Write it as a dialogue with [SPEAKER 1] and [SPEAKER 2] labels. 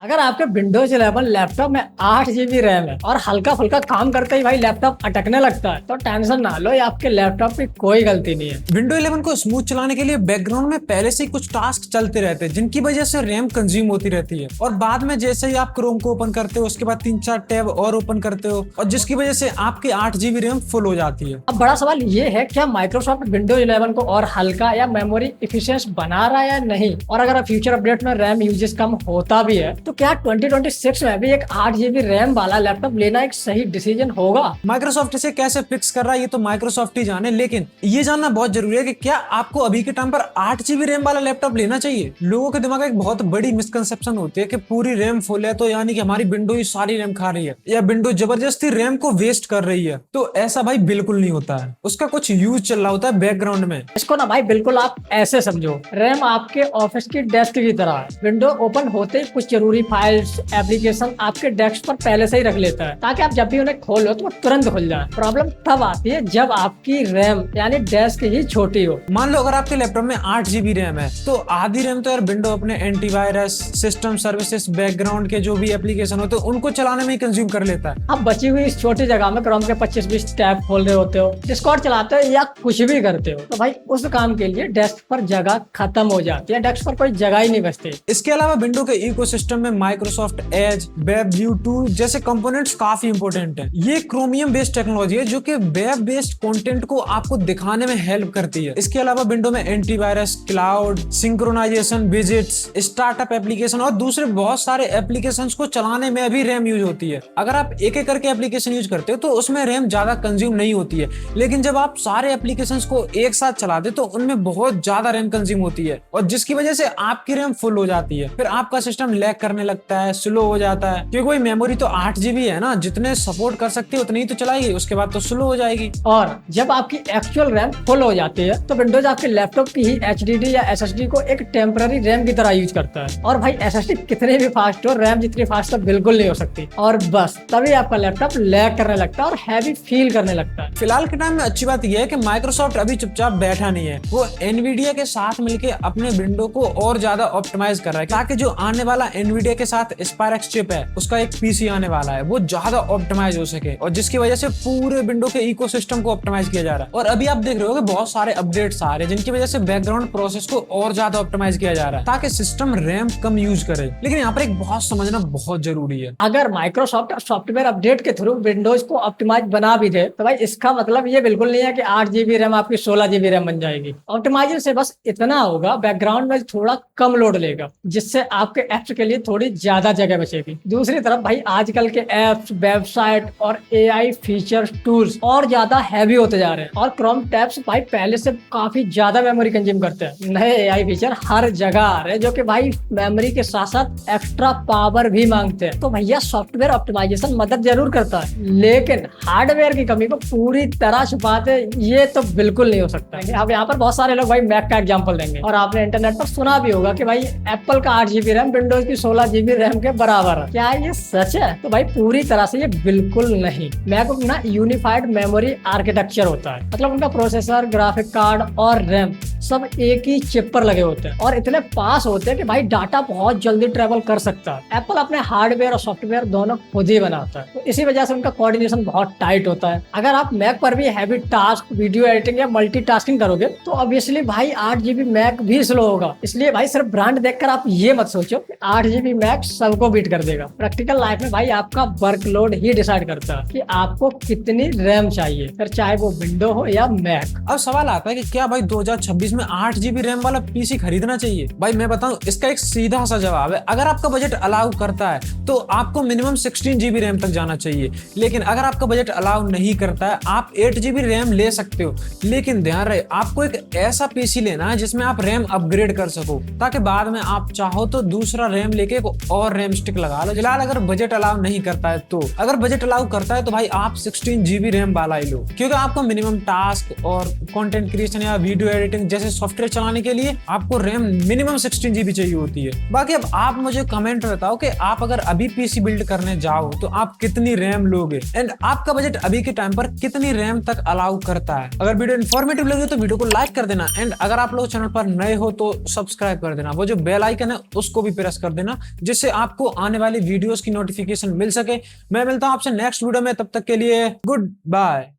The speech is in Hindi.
[SPEAKER 1] अगर आपके विंडोज 11 लैपटॉप में 8 GB रैम है और हल्का फुल्का काम करते ही भाई लैपटॉप अटकने लगता है तो टेंशन ना लो, ये आपके लैपटॉप की कोई गलती नहीं है।
[SPEAKER 2] विंडो 11 को स्मूथ चलाने के लिए बैकग्राउंड में पहले से ही कुछ टास्क चलते रहते हैं जिनकी वजह से रैम कंज्यूम होती रहती है और बाद में जैसे ही आप क्रोम को ओपन करते हो उसके बाद 3-4 टैब और ओपन करते हो और जिसकी वजह से आपकी 8 GB रैम फुल हो जाती है।
[SPEAKER 1] अब बड़ा सवाल ये है, क्या माइक्रोसॉफ्ट विंडोज 11 को और हल्का या मेमोरी इफिशिएंट बना रहा है या नहीं, और अगर फ्यूचर अपडेट में रैम यूजेस कम होता भी है तो क्या 2026 में भी एक 8 GB रैम वाला लैपटॉप लेना एक सही डिसीजन होगा?
[SPEAKER 2] माइक्रोसॉफ्ट इसे कैसे फिक्स कर रहा है ये तो माइक्रोसॉफ्ट ही जाने, लेकिन ये जानना बहुत जरूरी है कि क्या आपको अभी के टाइम पर 8 GB रैम वाला लैपटॉप लेना चाहिए। लोगों के दिमाग में एक बहुत बड़ी मिसकंसेप्शन होती है कि पूरी रैम फुल है तो यानी कि हमारी विंडो ही सारी रैम खा रही है या विंडो जबरदस्ती रैम को वेस्ट कर रही है। तो ऐसा भाई बिल्कुल नहीं होता है, उसका कुछ यूज चल रहा होता है बैकग्राउंड में।
[SPEAKER 1] इसको ना भाई बिल्कुल आप ऐसे समझो, रैम आपके ऑफिस की डेस्क की तरह है। विंडो ओपन होते ही कुछ जरूरी फाइल्स एप्लीकेशन आपके डेस्क पर पहले से ही रख लेता है ताकि आप जब भी उन्हें खोलो तो वो तुरंत खुल जाए। प्रॉब्लम तब आती है जब आपकी रैम यानी डेस्क ही छोटी हो।
[SPEAKER 2] मान लो अगर आपके लैपटॉप में 8 GB रैम है तो आधी रैम तो यार विंडो अपने एंटीवायरस सिस्टम सर्विसेज बैकग्राउंड के जो भी एप्लीकेशन होते हैं उनको चलाने में ही कंज्यूम कर लेता है।
[SPEAKER 1] आप बची हुई इस छोटी जगह में क्रोम के 25-20 टैब खोल रहे होते हो, डिस्कॉर्ड चलाते हो या कुछ भी करते हो तो भाई उस काम के लिए डेस्क पर जगह खत्म हो जाती है, डेस्क पर कोई जगह ही नहीं बचती।
[SPEAKER 2] इसके अलावा विंडो के इकोसिस्टम में माइक्रोसॉफ्ट एज, वेब व्यू 2 जैसे कंपोनेंट्स काफी इंपॉर्टेंट है। ये क्रोमियम बेस्ड टेक्नोलॉजी है जो कि वेब बेस्ड कंटेंट को आपको दिखाने में हेल्प करती है। इसके अलावा विंडो में antivirus, cloud, synchronisation, visits, startup application और दूसरे बहुत सारे एप्लीकेशंस को चलाने में भी रैम यूज होती है। अगर आप एक एक करके एप्लीकेशन यूज करते हो तो उसमें रैम ज्यादा कंज्यूम नहीं होती है, लेकिन जब आप सारे एप्लीकेशंस को एक साथ चलाते तो उनमें बहुत ज्यादा रैम कंज्यूम होती है और जिसकी वजह से आपकी रैम फुल हो जाती है। फिर आपका सिस्टम लैग करने लगता है, स्लो हो जाता है, क्योंकि वही मेमोरी तो 8 GB है ना, जितने सपोर्ट कर सकती है उतनी ही तो चलाएगी, उसके बाद तो स्लो हो जाएगी।
[SPEAKER 1] और जब आपकी एक्चुअल रैम फुल हो जाती है तो विंडोज आपके लैपटॉप की ही HDD या SSD को एक टेम्पररी रैम की तरह यूज करता है। और भाई SSD कितने भी फास्ट हो, रैम जितनी फास्ट तो बिल्कुल नहीं हो सकती, और बस तभी आपका लैपटॉप लैग करने लगता है और हैवी फील करने लगता है।
[SPEAKER 2] फिलहाल के टाइम में अच्छी बात यह है कि माइक्रोसॉफ्ट अभी चुपचाप बैठा नहीं है, वो एनवीडिया के साथ मिलकर अपने विंडो को और ज्यादा ऑप्टिमाइज कर रहा है ताकि जो आने वाला एनवीडिया के साथ स्पायरेक्स चिप है उसका एक पीसी आने वाला है वो ज्यादा ऑप्टिमाइज हो सके और जिसकी वजह से पूरे विंडो के इकोसिस्टम को ऑप्टिमाइज किया जा रहा है। और अभी आप देख रहे हो कि बहुत सारे अपडेट्स आ रहे हैं जिनकी वजह से बैकग्राउंड प्रोसेस को और ज्यादा ऑप्टिमाइज किया जा रहा है ताकि सिस्टम रैम कम यूज करे। लेकिन यहाँ पर एक बहुत समझना बहुत जरूरी है,
[SPEAKER 1] अगर माइक्रोसॉफ्ट सॉफ्टवेयर अपडेट के थ्रू विंडोज को ऑप्टिमाइज बना भी दे तो भाई इसका मतलब ये बिल्कुल नहीं है कि 8 GB रैम आपकी 16 GB रैम बन जाएगी। ऑप्टिमाइजर से बस इतना होगा, बैकग्राउंड में थोड़ा कम लोड लेगा जिससे आपके एप्स के लिए थोड़ी ज्यादा जगह बचेगी। दूसरी तरफ भाई आजकल के एप्स, वेबसाइट और AI फीचर टूल्स और ज्यादा हैवी होते जा रहे हैं और क्रोम टैब्स भाई पहले से काफी ज्यादा मेमोरी कंज्यूम करते हैं। नए AI फीचर हर जगह आ रहे हैं जो कि भाई मेमोरी के साथ साथ एक्स्ट्रा पावर भी मांगते हैं। तो भैया सॉफ्टवेयर ऑप्टिमाइजेशन मदद जरूर करता है, लेकिन हार्डवेयर की कमी को पूरी तरह छुपाते ये तो बिल्कुल नहीं हो सकता है। अब यहाँ पर बहुत सारे लोग भाई मैक का एग्जांपल देंगे और आपने इंटरनेट पर सुना भी होगा कि भाई एप्पल का 8 GB रैम विंडोज की 16 GB रैम के बराबर है। क्या ये सच है? तो भाई पूरी तरह से ये बिल्कुल नहीं। मैक ना यूनिफाइड मेमोरी आर्किटेक्चर होता है, मतलब उनका प्रोसेसर, ग्राफिक कार्ड और रैम सब एक ही चिप पर लगे होते हैं और इतने पास होते हैं कि भाई डाटा बहुत जल्दी ट्रेवल कर सकता है। एप्पल अपने हार्डवेयर और सॉफ्टवेयर दोनों खुद ही बनाता है, तो इसी वजह से उनका कोऑर्डिनेशन बहुत टाइट होता है। अगर आप मैक पर भी हैवी टास्क, वीडियो एडिटिंग या मल्टीटास्किंग करोगे तो ऑब्वियसली भाई 8 GB मैक भी स्लो होगा। इसलिए भाई सिर्फ ब्रांड देखकर आप ये मत सोचो कि 8 GB मैक सबको बीट कर देगा। प्रैक्टिकल लाइफ में भाई आपका वर्कलोड ही डिसाइड करता है कि आपको कितनी रैम चाहिए, फिर चाहे वो विंडो हो या मैक।
[SPEAKER 2] अब सवाल आता है कि क्या भाई 2026 में 8 GB रैम वाला पीसी खरीदना चाहिए? भाई मैं बताऊं, इसका एक सीधा सा जवाब है, अगर आपका बजट अलाउ करता है तो आपको मिनिमम 16 GB रैम तक जाना चाहिए। लेकिन अगर आपका बजट अलाउ नहीं करता है आप 8 GB रैम ले सकते हो, लेकिन ध्यान रहे आपको एक ऐसा पीसी लेना है जिसमें आप रैम अपग्रेड कर सको ताकि बाद में आप चाहो तो दूसरा रैम लेके और रैम स्टिक लगा लो। फिलहाल अगर बजट अलाउ नहीं करता है तो, अगर बजट अलाउ करता है तो भाई आप 16 GB रैम वाला ही लो, क्योंकि आपको मिनिमम टास्क और कंटेंट क्रिएशन या वीडियो एडिटिंग जैसे सॉफ्टवेयर चलाने के लिए आपको रैम मिनिमम 16 GB चाहिए होती है। बाकी अब आप मुझे कमेंट में बताओ कि आप अगर अभी पीसी बिल्ड करने जाओ तो आप कितनी रैम लोगे एंड आपका बजट अभी के टाइम पर कितनी रैम तक अलाउ करता है। अगर वीडियो इन्फॉर्मेटिव लगे तो वीडियो को लाइक कर देना एंड अगर आप लोग चैनल पर नए हो तो सब्सक्राइब कर देना, वो जो बेल आइकन है उसको भी प्रेस कर देना जिससे आपको आने वाली वीडियोस की नोटिफिकेशन मिल सके। मैं मिलता हूं आपसे नेक्स्ट वीडियो में, तब तक के लिए गुड बाय।